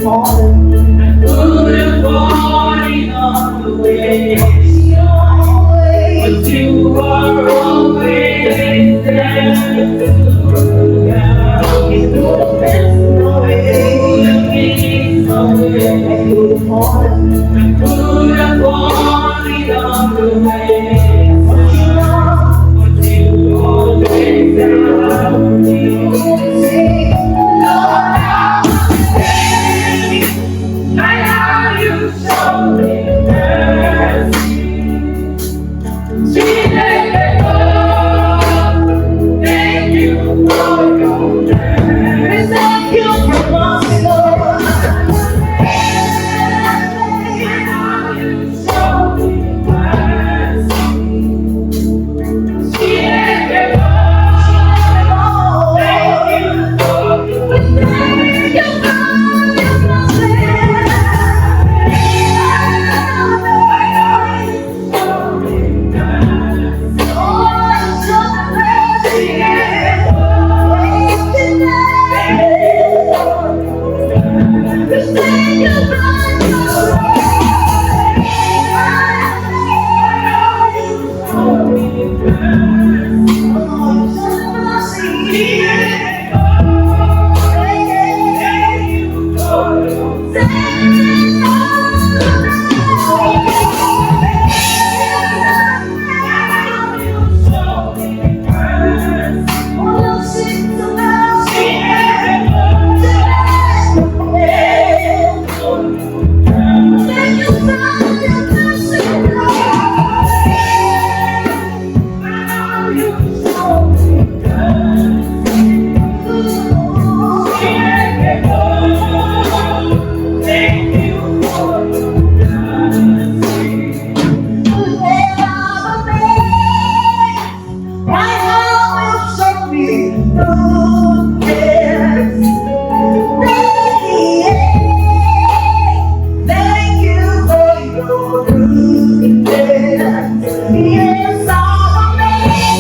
I could have fallen on the way, but you are always there to look out. No way, no way. I could have fallen on the way, but you always found me. Lord, I know you show me mercy. Jesus, thank you for your mercy. Thank you for my Lord. I know you show me mercy. Jesus, thank you for your Yes, I'm a man.